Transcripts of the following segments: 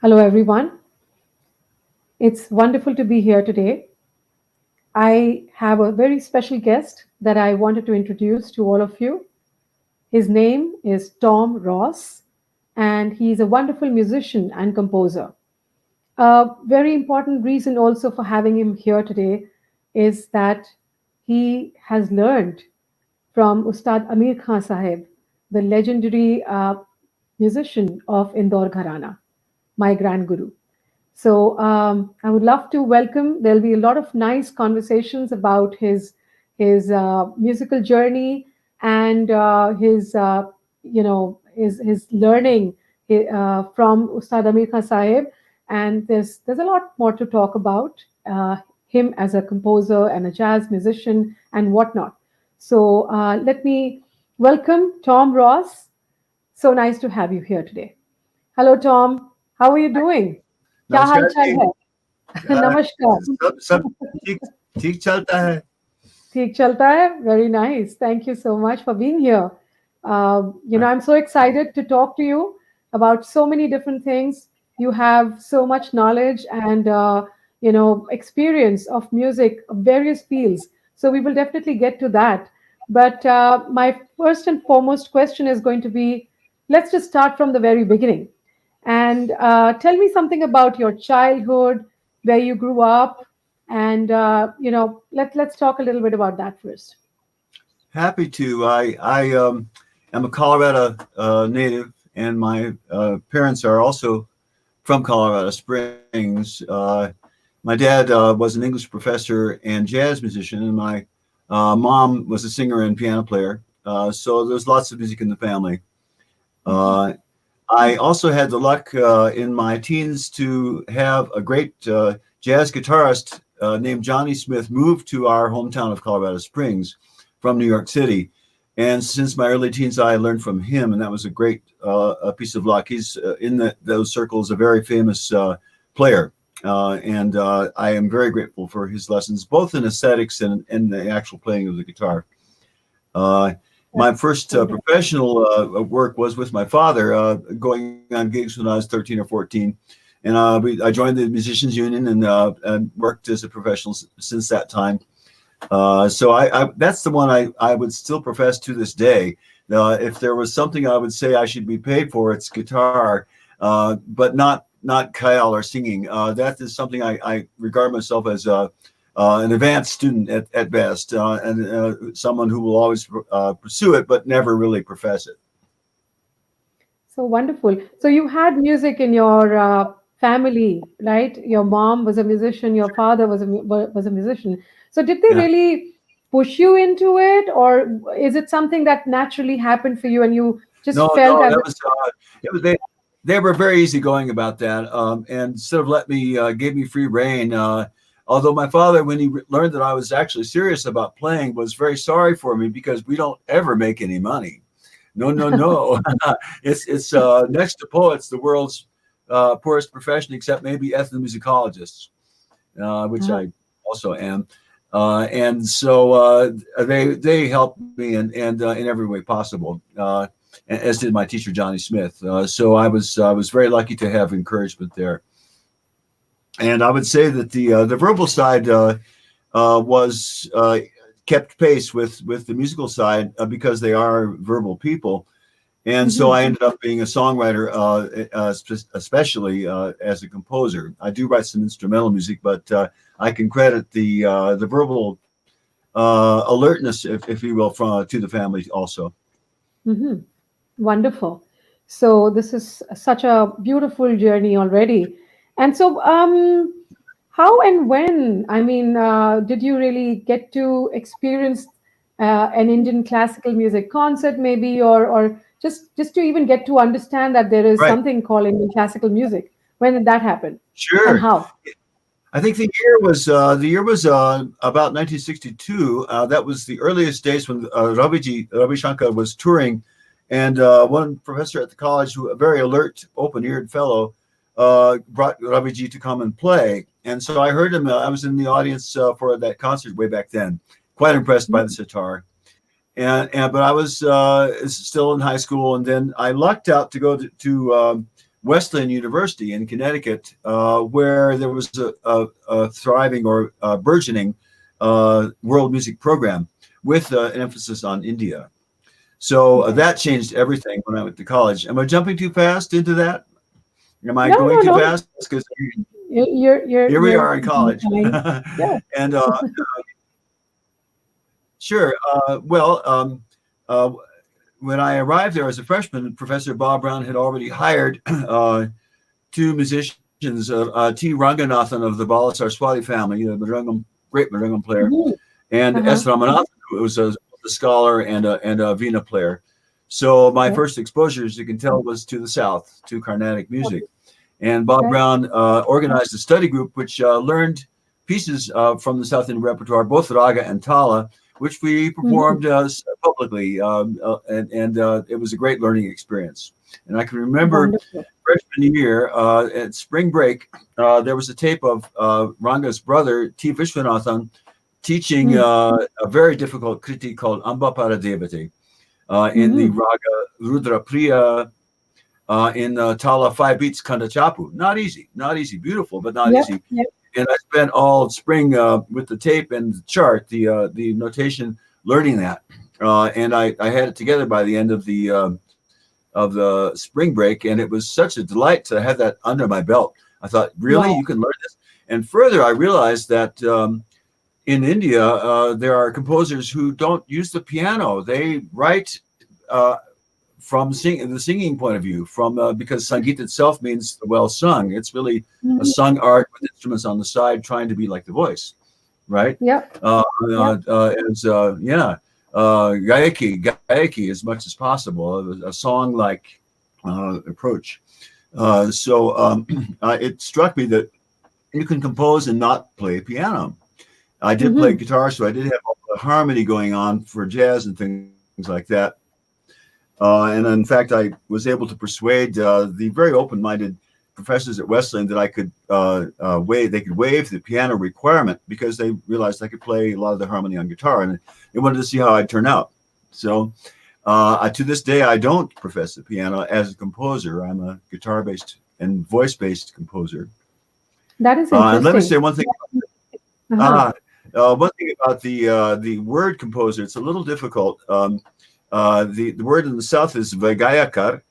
Hello, everyone. It's wonderful to be here today. I have a very special guest that I wanted to introduce to all of you. His name is Tom Ross, and he's a wonderful musician and composer. A very important reason also for having him here today is that he has learned from Ustad Amir Khan Sahib, the legendary musician of Indore Gharana, my grand guru. So I would love to welcome. There'll be a lot of nice conversations about his musical journey and his learning from Ustad Amir Khan Sahib. And there's a lot more to talk about him as a composer and a jazz musician and whatnot. So let me welcome Tom Ross. So nice to have you here today. Hello, Tom. How are you doing? क्या हाल नमस्कार चाल जी। है? नमस्कार. सब ठीक ठीक चलता है। ठीक चलता है. Very nice. Thank you so much for being here. I'm so excited to talk to you about so many different things. You have so much knowledge and experience of music of various fields. So we will definitely get to that. But my first and foremost question is going to be, let's just start from the very beginning. And tell me something about your childhood, where you grew up, and let's talk a little bit about that first. Happy to. I am a Colorado native, and my parents are also from Colorado Springs. My dad was an English professor and jazz musician, and my mom was a singer and piano player. So there's lots of music in the family. I also had the luck in my teens to have a great jazz guitarist named Johnny Smith move to our hometown of Colorado Springs from New York City. And since my early teens, I learned from him, and that was a great a piece of luck. He's in those circles a very famous player, and I am very grateful for his lessons, both in aesthetics and the actual playing of the guitar. My first professional work was with my father, going on gigs when I was 13 or 14. And I joined the Musicians Union and worked as a professional since that time. So that's the one I would still profess to this day. If there was something I would say I should be paid for, it's guitar, but not Khayal or singing. That is something I regard myself as an advanced student at best, and someone who will always pursue it, but never really profess it. So wonderful. So you had music in your family, right? Your mom was a musician, your father was a musician. So did they Yeah. really push you into it, or is it something that naturally happened for you and you just No, felt no, as that if, was they were very easygoing about that, and sort of let me gave me free reign. Although my father, when he learned that I was actually serious about playing, was very sorry for me because we don't ever make any money. No, no, no. It's next to poets, the world's poorest profession, except maybe ethnomusicologists, which uh, I also am. And so they helped me and in every way possible, as did my teacher Johnny Smith. So I was very lucky to have encouragement there. And I would say that the verbal side was kept pace with the musical side because they are verbal people. And so mhm. I ended up being a songwriter, especially as a composer. I do write some instrumental music, but I can credit the verbal alertness, if you will, from to the family also. Mhm. Wonderful. So this is such a beautiful journey already. And so, how and when, I mean, did you really get to experience an Indian classical music concert, maybe, or just to even get to understand that there is Right. something called Indian classical music? When did that happen, and Sure. how? I think the year was about 1962. That was the earliest days when Ravi Shankar was touring, and one professor at the college, who a very alert, open-eared fellow, brought Raviji to come and play. And so I heard him. I was in the audience for that concert way back then, quite impressed by the sitar. And but I was still in high school, and then I lucked out to go to Wesleyan University in Connecticut, where there was a thriving or burgeoning world music program with an emphasis on India. So Okay. that changed everything when I went to college. Am I jumping too fast into that? Am I No, going no, too no. fast? Because You're here we are in doing college, fine. Yeah. and sure. Uh, when I arrived there as a freshman, Professor Bob Brown had already hired two musicians, T. Ranganathan of the Bala Saraswati family, great Marangam player, Mhm. and S. Uh-huh. Ramanathan, who was a scholar and a Veena player. So my Okay. first exposure, as you can tell, was to the South, to Carnatic music. And Bob Okay. Brown organized a study group which learned pieces from the South Indian repertoire, both raga and tala, which we Mhm. performed publicly, and it was a great learning experience. And I can remember Wonderful. freshman year at spring break, there was a tape of Ranga's brother T. Vishwanathan teaching Mm. a very difficult kriti called Amba Para Devate in the Mhm. raga Rudra Priya in Tala 5 beats Kanda Chapu. Not easy, beautiful, but not Yep. easy. Yep. And I spent all spring with the tape and the chart, the notation, learning that. And I had it together by the end of the spring break, and it was such a delight to have that under my belt. I thought, really, Wow. you can learn this. And further, I realized that in India, there are composers who don't use the piano. They write from the singing point of view, from because Sangeet itself means the well sung. It's really a Mhm. sung art with instruments on the side trying to be like the voice, right? Yep. Yep. Yeah, gayaki as much as possible, a song like approach. It struck me that you can compose and not play piano. I did play Mhm. guitar, so I did have all the harmony going on for jazz and things like that. And in fact, I was able to persuade the very open-minded professors at Wesleyan that I could waive. They could waive the piano requirement because they realized I could play a lot of the harmony on guitar, and they wanted to see how I'd turn out. So, to this day, I don't profess the piano as a composer. I'm a guitar-based and voice-based composer. That is And let me interesting. say one thing. Uh-huh. Ah, one thing about the word composer, it's a little difficult. The word in the South is Vegayakar,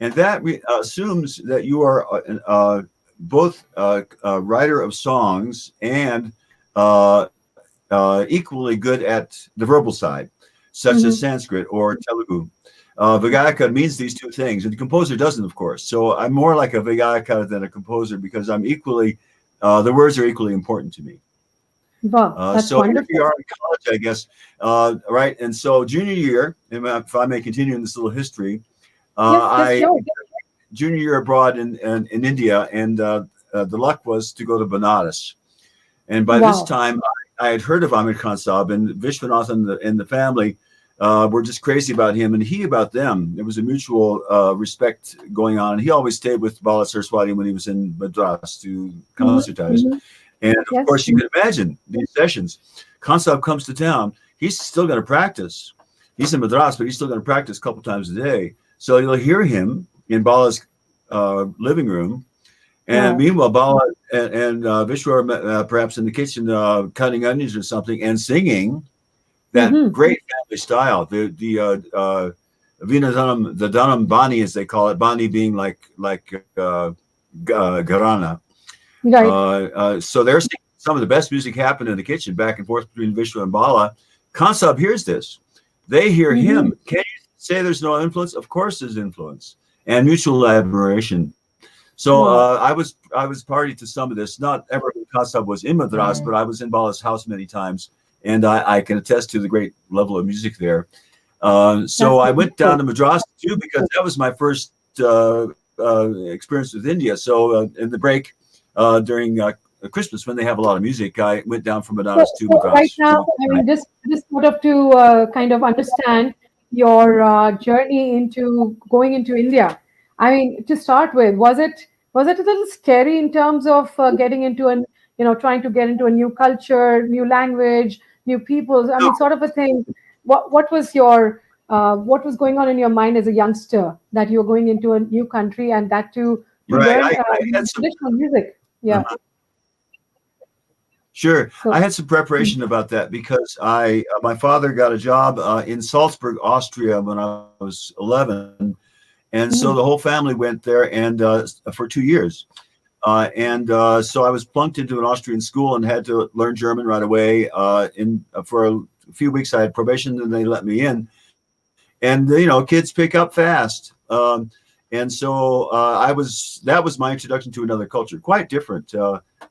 and that assumes that you are both a writer of songs and equally good at the verbal side, such as Mhm. Sanskrit or Telugu. Vegayakar means these two things, and the composer doesn't, of course. So I'm more like a Vegayakar than a composer because I'm equally, the words are equally important to me. Wow. That's So here we wonderful. are in college, I guess, right? And so junior year, if I may continue in this little history, Yes. Yes. I Sure. junior year abroad in India, and the luck was to go to Banaras. And by this Wow. time, I had heard of Amir Khan Saab, and Vishwanath and the family were just crazy about him, and he about them. There was a mutual respect going on. He always stayed with Bala Saraswati when he was in Madras to Mhm. concertize. Mhm. And of Yes. course, you can imagine these sessions. Khan comes to town. He's still going to practice. He's in Madras, but he's still going to practice a couple times a day. So you'll hear him in Bala's living room. And Wow. meanwhile, Bala and Vishwa are perhaps in the kitchen cutting onions or something and singing that Mhm. great family style. Vina Dhanam, the Dhanam Bani, as they call it, Bani being like Gharana. Right. So they're seeing some of the best music happen in the kitchen, back and forth between Vishnu and Bala. Kansab hears this. They hear Mhm. him. Can you say there's no influence? Of course, there's influence and mutual admiration. So Wow. I was party to some of this. Not ever when Kansab was in Madras, but I was in Bala's house many times, and I can attest to the great level of music there. So That's I went down wonderful. to Madras too because that was my first experience with India. So in the break during Christmas when they have a lot of music, I went down from So, Banaras to so right Madras now, to. I mean, just sort of to kind of understand your journey into going into India. I mean, to start with, was it a little scary in terms of getting into an trying to get into a new culture, new language, new peoples? I mean, sort of a thing. What was your what was going on in your mind as a youngster that you're going into a new country and that to Right. learn I had some. traditional music? Yeah. uh Sure. I So. had some preparation about that because my father got a job in Salzburg, Austria when I was 11. And so the Mm, whole family went there and for 2 years. And so I was plunked into an Austrian school and had to learn German right away. In For a few weeks, I had probation, and they let me in. And kids pick up fast. And so that was my introduction to another culture, quite different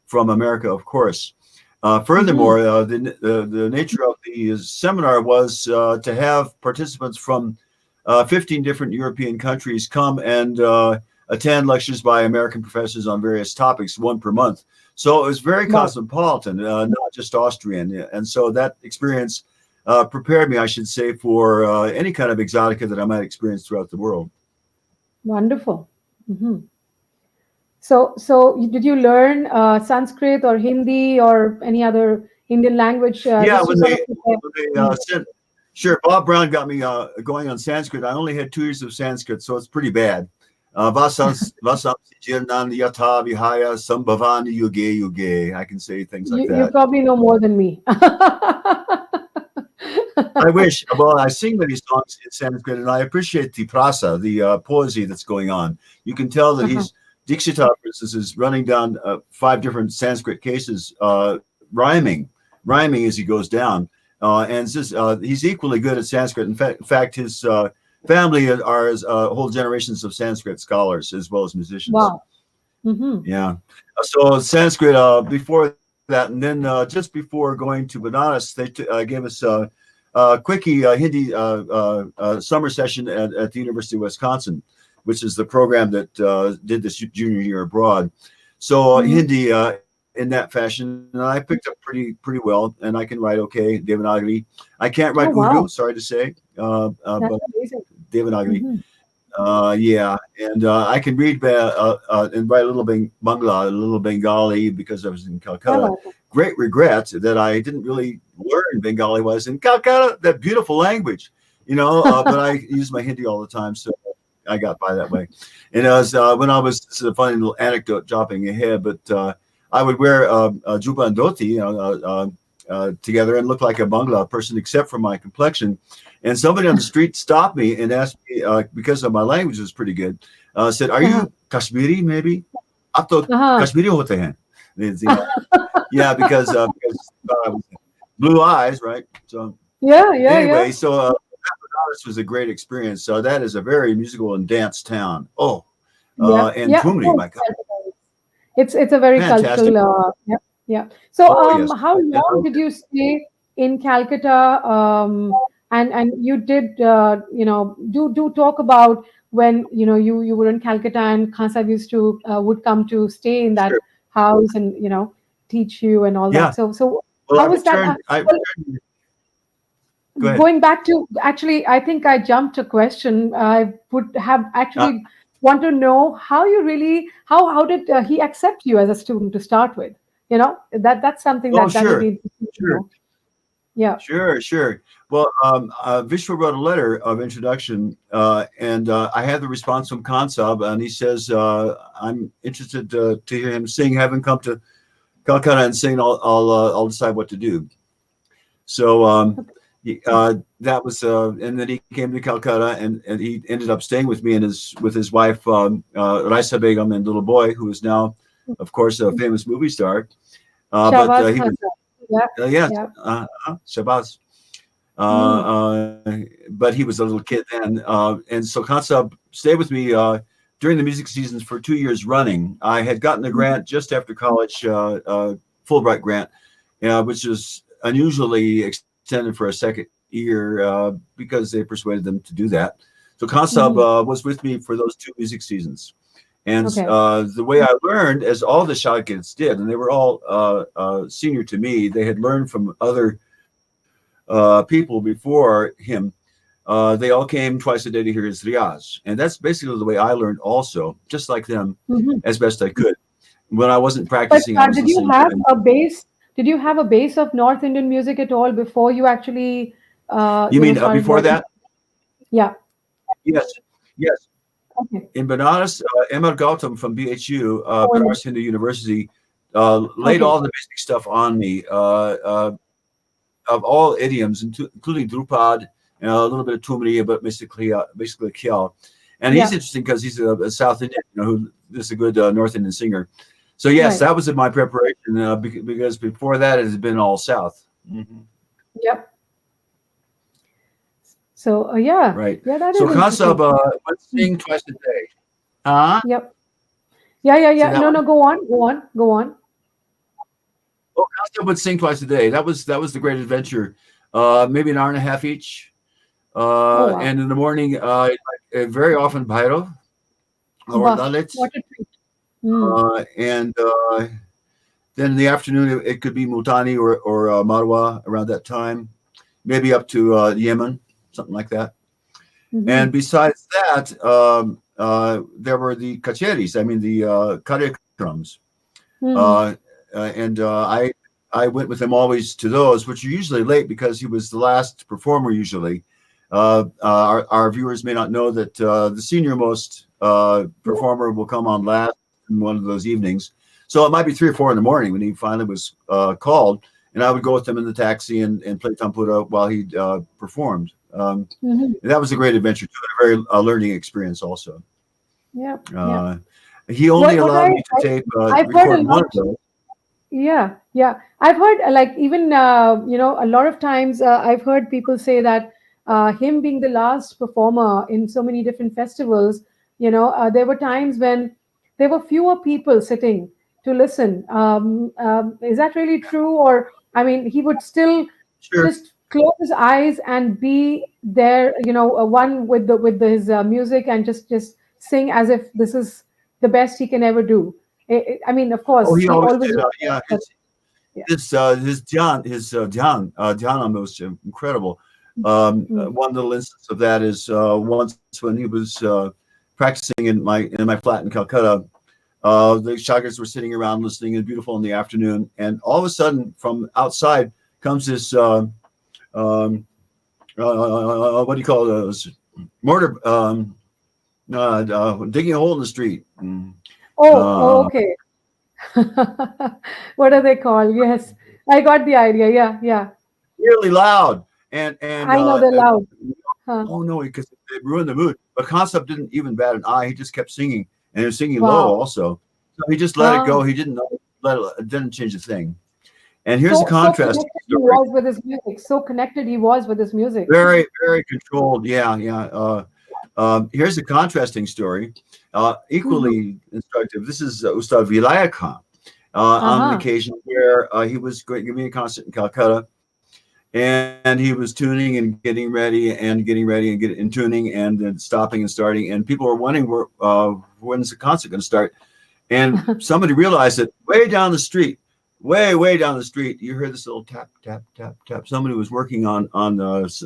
from America, of course. mhm. Furthermore, the nature of the seminar was to have participants from 15 different European countries come and attend lectures by American professors on various topics, one per month. So it was very Wow. cosmopolitan, not just Austrian. And so that experience prepared me, I should say, for any kind of exotica that I might experience throughout the world. Wonderful. Hmm. So did you learn Sanskrit or Hindi or any other Indian language Yeah, just to sort of prepare? when they Mm. sent, sure, Bob Brown got me going on Sanskrit. I only had 2 years of Sanskrit, so it's pretty bad. Vasam Sijirnan Yatha Vihaya Sambhavani Yuge Yuge. I can say things like You that. probably know more than me. I wish. Well, I sing many songs in Sanskrit, and I appreciate the prasa, the poesy that's going on. You can tell that Uh-huh. he's Dikshita, for instance, is running down 5 different Sanskrit cases, rhyming as he goes down, and he's equally good at Sanskrit. In fact, his family are whole generations of Sanskrit scholars as well as musicians. Wow. Hmm. Yeah. So Sanskrit before that, and then just before going to Banaras, they gave us a quickie Hindi summer session at the University of Wisconsin, which is the program that did this junior year abroad. So Hmm. Hindi in that fashion, and I picked up pretty well, and I can write okay Devanagari. I can't write Oh, Urdu, wow. sorry to say, but That's amazing. Devanagari. Hmm. Yeah, and I can read and write a little Bangla, a little Bengali because I was in क्या Calcutta. बात है? Great regret that I didn't really learn Bengali while I was in Calcutta, that beautiful language, but I use my Hindi all the time, so I got by that way. And as when I was, this is a funny little anecdote dropping ahead, but I would wear juba and dhoti, together and look like a Bangla person, except for my complexion. And somebody on the street stopped me and asked me, because of my language was pretty good, said, "Are Uh-huh. you Kashmiri? Maybe? Aap to Uh-huh. Kashmiri hote hain." Yeah, because I was blue eyes, right? So Yeah, yeah, yeah. anyway, this was a great experience. So that is a very musical and dance town. Oh, Yeah, and yeah, of Thumri, course. my God, It's a very fantastic. cultural. Yeah, yeah. So, Oh yes, how and long did you stay in Calcutta? And you did, do talk about when you were in Calcutta and Khan Sahib used to would come to stay in that sure, house and teach you and all that. yeah. So Well, how was that? I Well, returned. Go ahead. going back to actually, I think I jumped a question. I would have Uh, actually want to know how you really how did he accept you as a student to start with? That's something oh, that would sure, be interesting to sure. know. Yeah. Sure. Well, Vishwa wrote a letter of introduction, and I had the response from Kansab, and he says, "I'm interested to hear him sing. Have him come to Calcutta and sing. I'll decide what to do." So that was, and then he came to Calcutta, and he ended up staying with me and with his wife Raisa Begum and little boy, who is now, of course, a famous movie star. But Shabazz he was, Khansa. Yeah. yes, Yeah. Shabads. Mm. But he was a little kid then. And so Kansa stayed with me during the music seasons for 2 years running. I had gotten a Mhm. grant just after college, Fulbright grant, which was unusually extended for a second year because they persuaded them to do that. So Kansab Mhm. was with me for those 2 music seasons. And Okay. the way I learned, as all the Shadkids did, and they were all senior to me, they had learned from other people before him. They all came twice a day to hear his riyaz. And that's basically the way I learned also, just like them, Mhm. as best I could. When I wasn't But practicing, I was did you listening to have him. a base? Did you have a base of North Indian music at all before you actually, You mean started before learning? that? Yeah. Yes, yes. Okay. In Banaras, Emma Gautam from BHU, Oh, Banaras Hindu University, laid okay. all the basic stuff on me of all idioms, including Drupad and a little bit of Tumri, but basically Khayal. And he's Yeah. interesting because he's a South Indian, who is a good North Indian singer. So yes, Right. that was in my preparation because before that it has been all South. Mhm. Yep. So yeah, Right. yeah, that So is Kasab interesting. would Mm. sing twice a day. Huh? Yep. Yeah, yeah, Say yeah. that No, one. no, go on, go on, go on. Oh, Kasab would sing twice a day. That was the great adventure. Maybe an hour and a half each. Oh wow. And in the morning, very often Bhairav or Wow. Lalit. What a treat. Mm. And then in the afternoon, it could be Multani or Marwa around that time, maybe up to Yemen, something like that. And Mm-hmm. besides that, there were the kacheris, I mean, the karykrams. Uh, Mm. and I went with him always to those, which are usually late because he was the last performer usually. Our viewers may not know that the senior most Yeah. performer will come on last in one of those evenings. So it might be 3 or 4 in the morning when he finally was called, and I would go with him in the taxi and play tampura while he performed. Mm-hmm. And that was a great adventure too, and a very learning experience also. Yeah. Yeah. Uh, he only What allowed me to tape I've heard a record one lot. of those. Yeah, yeah. I've heard like even a lot of times I've heard people say that him being the last performer in so many different festivals, there were times when there were fewer people sitting to listen. Is that really true? Or I mean, he would still Sure. just close his eyes and be there, one with his music and just sing as if this is the best he can ever do. I mean, of Oh, course, he he always always did. was, Yeah, but yeah. his dhyan was incredible. Mm. One little instance of that is once when he was practicing in my flat in Calcutta. The shaggers were sitting around listening, and beautiful in the afternoon, and all of a sudden, from outside comes this um, what do you call those mortar digging a hole in the street. Oh, Uh, okay. What are they called? Yes, I got the idea. Yeah, yeah. really loud, and I know they're loud. Huh. oh no, because it ruined the mood. But Concept didn't even bat an eye. He just kept singing, and he was singing low Wow. also. So he just let it Ah, go. He didn't know, it didn't change a thing. And here's a so contrasting connected he story. was with his music. So connected he was with his music. Very, very controlled. Yeah, yeah. Here's a contrasting story, Hmm. equally instructive. This is Ustad Amir Khan on an Uh-huh. occasion where he was giving a concert in Calcutta, and he was tuning and getting ready and getting ready and getting in tuning and then stopping and starting, and people were wondering when's the concert going to start. And somebody realized that way down the street, way down the street, you heard this little tap, tap, tap, tap. Somebody was working on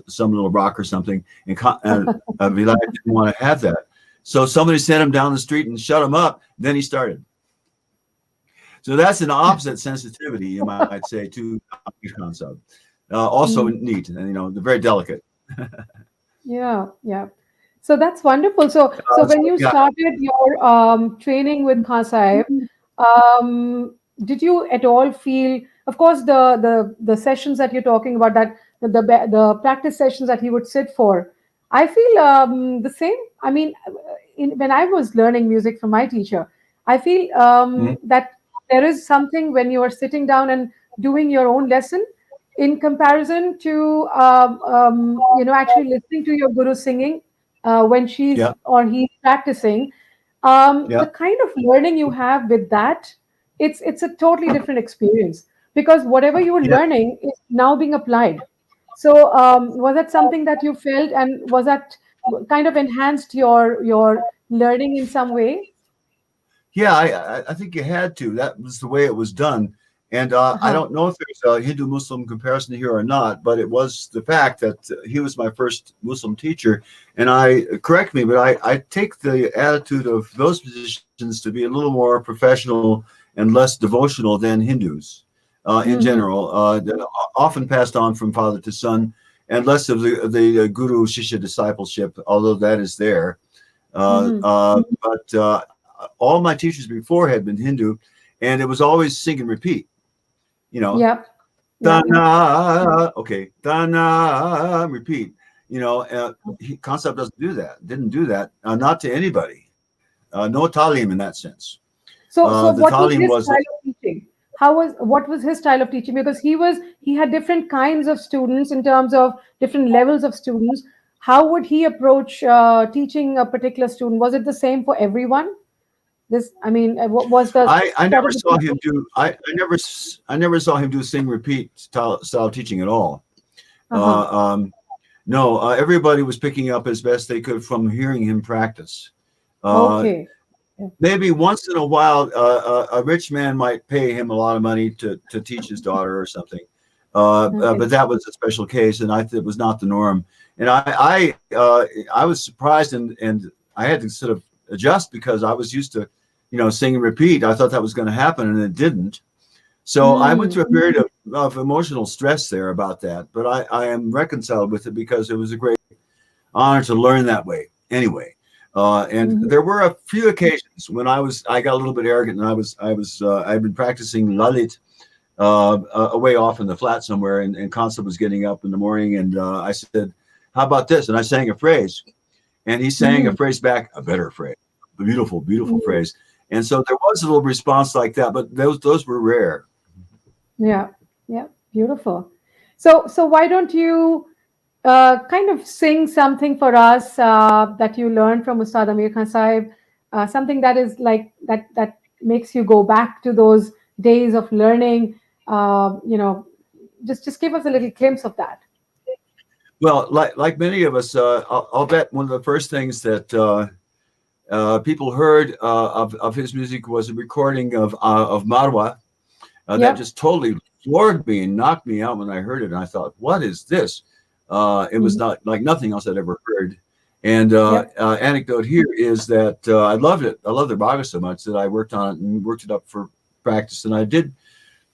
some little rock or something, and Vilay didn't want to have that. So somebody sent him down the street and shut him up. Then he started. So that's an opposite sensitivity, you might say, to concept. Also Mm. neat, and they're very delicate. Yeah, yeah. So that's wonderful. So So when you yeah, started your training with Khan Sahib, did you at all feel, of course, the sessions that you're talking about, that the practice sessions that he would sit for, I feel the same. I mean, when I was learning music from my teacher, I feel mhm, that there is something when you are sitting down and doing your own lesson in comparison to actually listening to your guru singing when she's yeah, or he's practicing. The yeah, kind of learning you have with that, it's a totally different experience, because whatever you were yeah. learning is now being applied. So was that something that you felt, and was that kind of enhanced your learning in some way? Yeah, I think you had to. That was the way it was done. And I Uh-huh. don't know if there's a Hindu Muslim comparison here or not, but it was the fact that he was my first Muslim teacher. And correct me, but I take the attitude of those musicians to be a little more professional and less devotional than Hindus in Hmm. general. They're often passed on from father to son. and less of the guru shishya discipleship, although that is there. Mm-hmm. But all my teachers before had been Hindu, and it was always sing and repeat. You know, Yep. Yep. Dana, okay, Dana, repeat. You know, concept doesn't do that. Didn't do that. Not to anybody. No talim in that sense. So The what was talim his was style of teaching? What was his style of teaching? Because he had different kinds of students in terms of different levels of students. How would he approach teaching a particular student? Was it the same for everyone? This, I mean, what was the I sort never of the saw teaching? him do I never saw him do sing repeat style teaching at all. Uh-huh. Um, no, everybody was picking up as best they could from hearing him practice. Uh, Okay. Yeah. Maybe once in a while, a rich man might pay him a lot of money to teach his daughter or something. Okay. But that was a special case, and it was not the norm. And I was surprised, and I had to sort of adjust because I was used to, sing and repeat. I thought that was going to happen, and it didn't. So I went Mm. through a period of emotional stress there about that. But I am reconciled with it because it was a great honor to learn that way. Anyway. And Mhm. there were a few occasions when I got a little bit arrogant, and I'd been practicing Lalit away off in the flat somewhere, and Constable was getting up in the morning, and I said, "How about this?" And I sang a phrase, and he sang a Mhm. phrase back, a better phrase, a beautiful, beautiful Mhm. phrase. And so there was a little response like that, but those were rare. Yeah. Yeah. Beautiful. So why don't you kind of sing something for us that you learned from Ustad Amir Khan Sahib, something that is like that makes you go back to those days of learning. Just give us a little glimpse of that. Well, like many of us, I'll bet one of the first things that people heard of his music was a recording of Marwa that Yep. just totally floored me and knocked me out when I heard it. And I thought, what is this? It was Mhm. not like nothing else I'd ever heard. And Yep. anecdote here is that I loved it. I loved the raga so much that I worked on it and worked it up for practice. And I did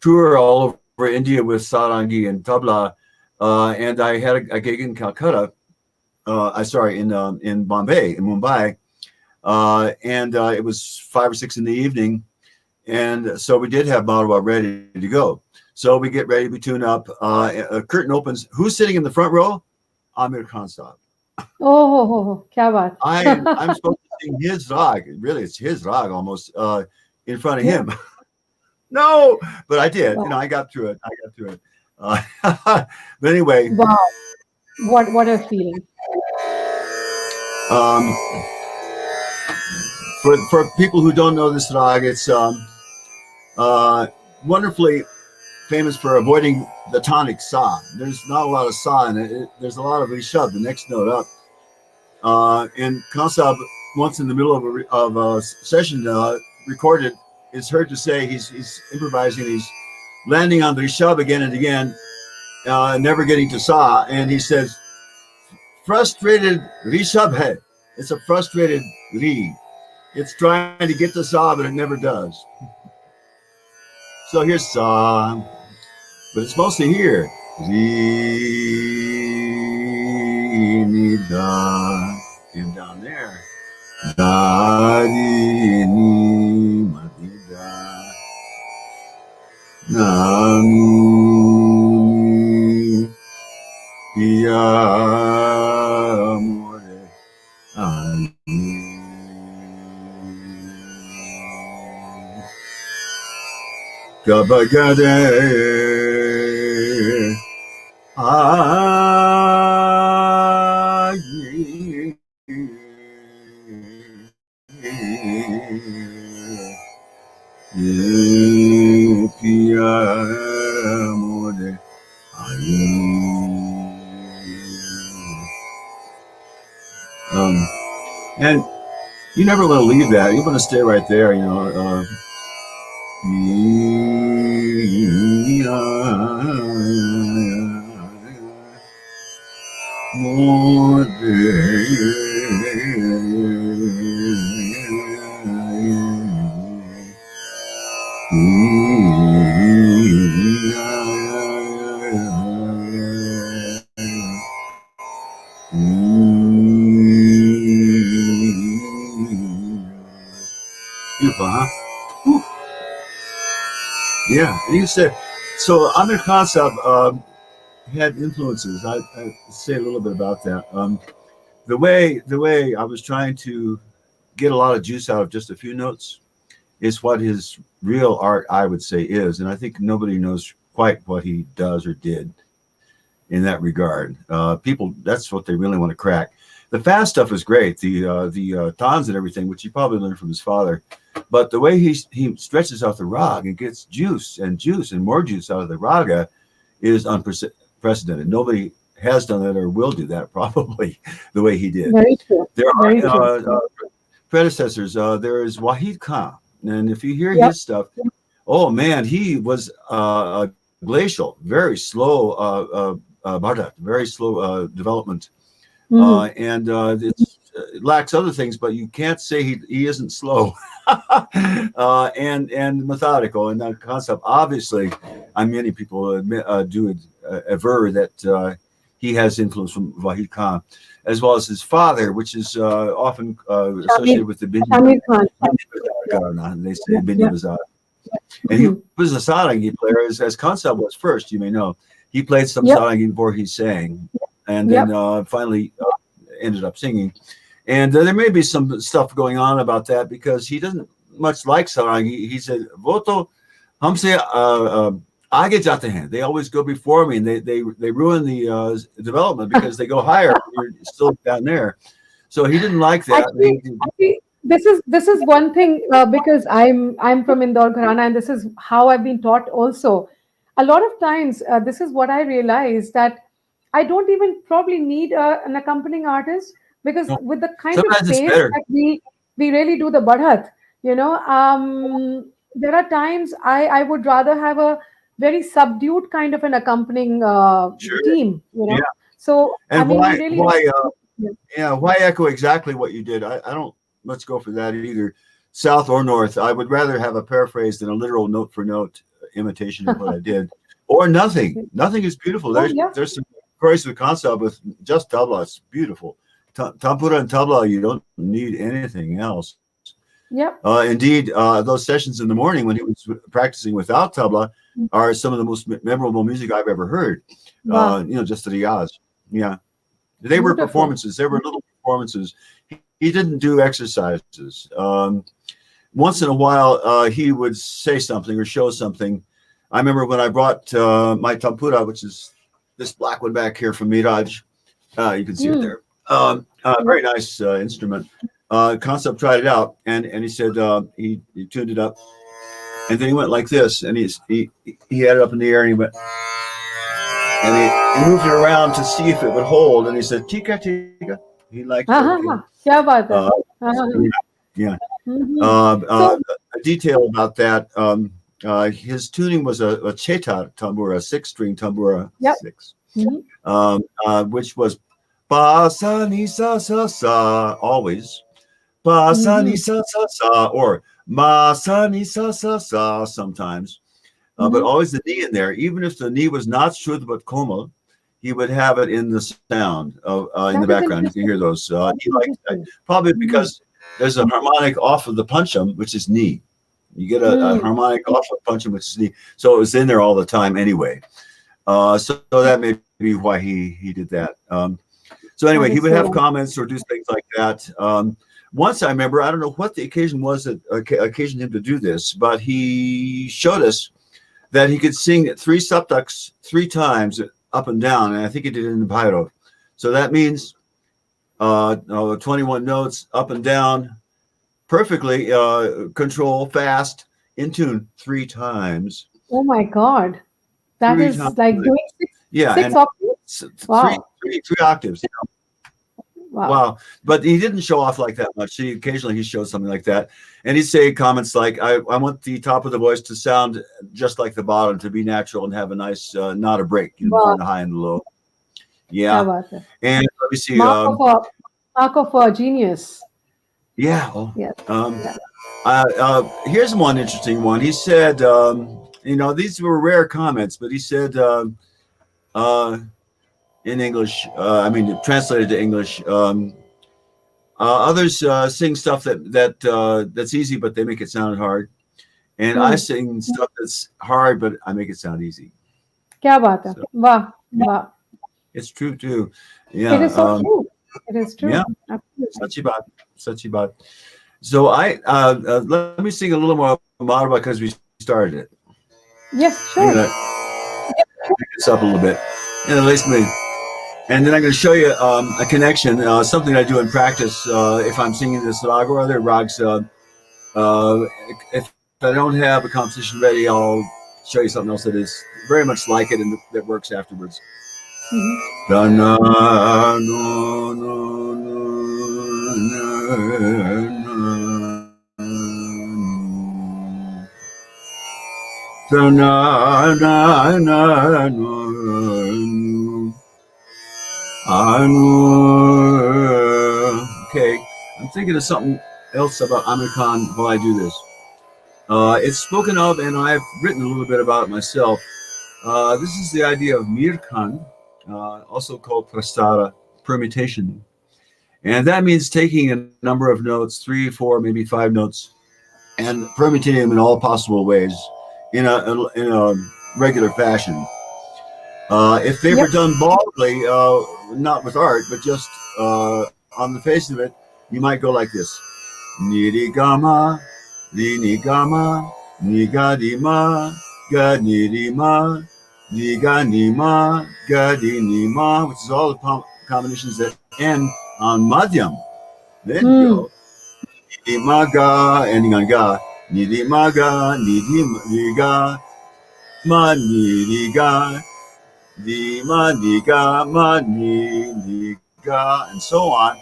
tour all over India with sarangi and tabla. And I had a gig in Calcutta. Sorry, in Bombay, in Mumbai. And it was 5 or 6 in the evening. And so we did have Marwa ready to go. So we get ready, we tune up. A curtain opens. Who's sitting in the front row? Amir Khan Saab. Kya baat. I'm supposed to sing his rag. Really, it's his rag almost in front of Yeah. him. No, but I did. Wow. I got through it. I got through it. But anyway, Wow. What a feeling. um, for people who don't know this rag, it's uh, wonderfully famous for avoiding the tonic sa. There's not a lot of sa in it. There's a lot of rishab, the next note up. And Kansab, once in the middle of a session recorded, is heard to say he's improvising. He's landing on the rishab again and again, never getting to sa. And he says, frustrated rishab hai. It's a frustrated reed. It's trying to get to sa, but it never does. So here's sa, but it's mostly here. Re, ni, da, and down there. Da, di, ni, ma, di, da. Na, mi, pia, amore, ani. Gabagade, ai, pia, amore, ai. And you never want to leave that. You want to stay right there, Beautiful, huh? Whew. Yeah, and you said so. Amir Khan Sahib had influences. I say a little bit about that. The way I was trying to get a lot of juice out of just a few notes is what his real art, I would say, is, and I think nobody knows quite what he does or did in that regard. People, that's what they really want to crack. The fast stuff is great, the tons and everything, which he probably learned from his father. But the way he stretches out the rag and gets juice and more juice out of the raga is unprecedented. Nobody has done that or will do that probably the way he did. Very true. There Very are true. predecessors. There is Wahid Khan, and if you hear Yep. his stuff, oh man, he was glacial, very slow, very slow development, Hmm. and it lacks other things, but you can't say he isn't slow, and methodical. And that concept, obviously, many people do aver that he has influence from Wahid Khan, as well as his father, which is often Shamir, associated with the Bindi Shamir Khan. Gharana. They say Yeah. Bindi Yeah. Bazar. And he Mhm. was a sarangi player, as Concept was first, you may know. He played some Yep. sarangi before he sang, and then Yep. finally ended up singing. And there may be some stuff going on about that because he doesn't much like sarangi. He said, "Voto, humse aage jate hain." They always go before me, and they ruin the development because they go higher. You're still down there. So he didn't like that. Actually, this is one thing because I'm from Indore, Gharana, and this is how I've been taught also. A lot of times, this is what I realize that I don't even probably need an accompanying artist because No, with the kind of sometimes it's pace better. that we really do the badhat, there are times I would rather have a very subdued kind of an accompanying Sure. team, Yeah. So I And mean, we why really why don't. Yeah. yeah, why echo exactly what you did? I don't let's go for that either, south or north. I would rather have a paraphrase than a literal note for note imitation of what I did, or nothing. Nothing is beautiful. Oh yeah. There's some choice with concept with just tabla. It's beautiful. Tampura and tabla, you don't need anything else. Yep. Indeed, those sessions in the morning when he was practicing without tabla are some of the most memorable music I've ever heard. Wow. Just the riyaz. Yeah. They were Beautiful. performances. They were little performances. He didn't do exercises. Once in a while, he would say something or show something. I remember when I brought my tampura, which is this black one back here from Miraj. You can see it Hmm. there. Yep. Very nice instrument. Concept tried it out, and he said he tuned it up, and then he went like this, and he had it up in the air, and he went, and he moved it around to see if it would hold, and he said tika tika. He liked हाँ it. हाँ हाँ क्या बात है Uh, हाँ हाँ yeah, yeah. Hmm. So A detail about that. His tuning was a chetar tambura, a six-string tambura, yep. six, Mhm. which was pa sa ni sa sa sa always, pa sa ni Mhm. sa sa sa, or ma sa ni sa sa sa sometimes, but Mhm. always the knee in there. Even if the knee was not shuddh but komal, he would have it in the sound of in the That is background. You can interesting. hear those. That's He liked interesting. probably Mhm. because there's a harmonic off of the punchum, which is knee. You get a Mm. harmonic off of punchum, which is knee. So it was in there all the time anyway. So that may be why he did that. So anyway, That he is would have so. comments or do things like that. Once I remember, I don't know what the occasion was that occasioned him to do this, but he showed us that he could sing three saptaks three times up and down, and I think he did it in the Bhairav. So that means 21 notes up and down, perfectly control, fast, in tune three times. Oh my God. That Three times. is like doing Yeah, six and octaves. three, Wow. three octaves. Wow. Wow. But he didn't show off like that much. Occasionally he showed something like that. And he'd say comments like, I want the top of the voice to sound just like the bottom, to be natural and have a nice, not a break, between Wow. the high and the low. क्या Yeah. बात है. And let me see. Mark of a genius. Yeah. Oh, Yes. um, Yeah. here's one interesting one. He said, these were rare comments, but he said in English, translated to English, Others sing stuff that's easy, but they make it sound hard. And I Hmm. sing stuff that's hard, but I make it sound easy. क्या बात है? So वाह, वाह. it's true too. It Yeah. is so true. It is Yeah. true. Absolutely. Sachibat. Sachibat. So let me sing a little more Madhava because we started it. Yes, I'm sure. gonna pick this up a little bit. And at least me. And then I'm going to show you a connection, something I do in practice if I'm singing this rag or other rags. If I don't have a composition ready, I'll show you something else that is very much like it and that works afterwards. Mhm. Da na no no no na na na na no. Okay, I'm thinking of something else about Amir Khan while I do this. It's spoken of, and I've written a little bit about it myself. This is the idea of Mir Khan, also called prastara, permutation. And that means taking a number of notes, 3, 4, maybe 5 notes, and permutating them in all possible ways in a regular fashion. If they were Yep. done baldly, not with art, but just on the face of it, you might go like this: Niri gama, ni gama, ni ga di ma, ga ni ma, ni ga ni ma, ga di ni ma, which is all the combinations that end on madhyam. Then you Hmm. go ni ma ga, ending on ga, ni ma ga, ni ga, ma ni ga. Di ma di ga ma ni ga, and so on.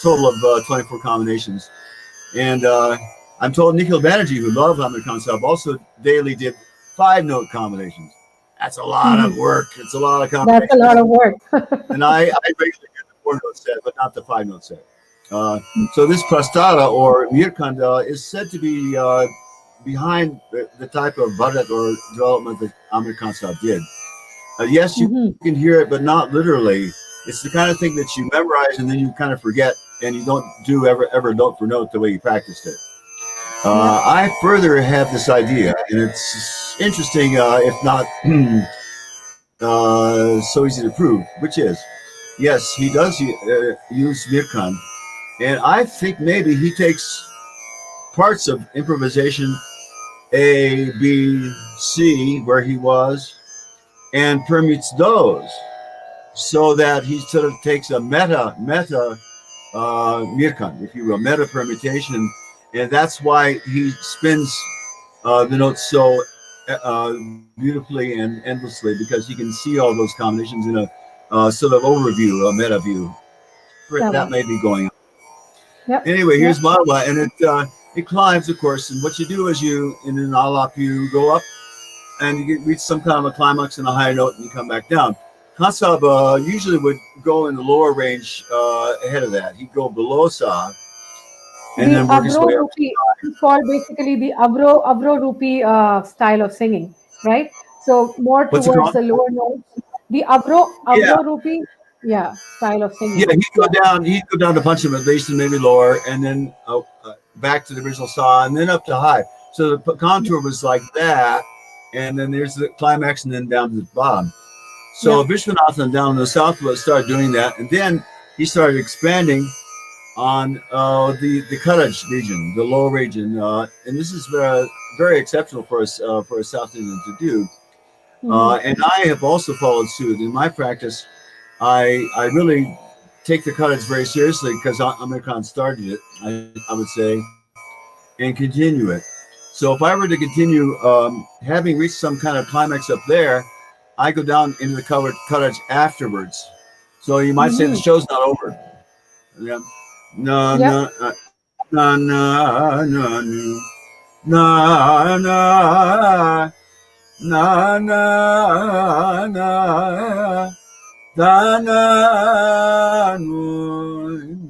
Total of 24 combinations. And I'm told Nikhil Banerjee, who loved Amir Khan Sahib, also daily did 5 note combinations. That's a lot of Mhm. work. It's a lot of That's a lot combinations. of work. And I regularly do the 4 note set, but not the 5 note set. So this prastara or Mirkanda is said to be behind the type of bharat or development that Amir Khan Sahib did. Yes, you can Mhm. hear it, but not literally. It's the kind of thing that you memorize and then you kind of forget, and you don't do ever note for note the way you practiced it. Yep. I further have this idea, and it's interesting, if not so easy to prove, which is, yes, he does use Mirkan, and I think maybe he takes parts of improvisation A, B, C, where he was, and permutes those, so that he sort of takes a meta mirkan, if you will, meta permutation, and that's why he spins the notes so beautifully and endlessly, because he can see all those combinations in a sort of overview, a meta view. क्या That बात may है? be going on. Yep. Anyway, here's Yep. Mala, and it climbs, of course. And what you do is in an alap, you go up and you reach some kind of a climax and a high note, and you come back down. Kansab usually would go in the lower range ahead of that. He'd go below Sa and The then work his Avro way up. Rupi is called basically the Avro Rupi style of singing, right? So more What's it towards called? the lower notes. The Yeah, Avro Rupi, yeah, style of yeah. singing. He'd go down. He'd go down to punch him at least, and maybe lower, and then back to the original Sa, and then up to high. So the contour was like that, and then there's the climax, and then down to the bottom. So Yep. Vishwanathan down in the south started doing that, and then he started expanding on the Karaj region, the low region, and this is very exceptional for a South Indian to do. Hmm. And I have also followed suit in my practice. I really take the Karaj very seriously because Amir Khan started it. I would say, and continue it. So if I were to continue having reached some kind of climax up there, I go down into the Karaj afterwards. So you might say the Hmm. show's not over. Yeah. No, Yep. no, na na na nu. Na na na na na da na nu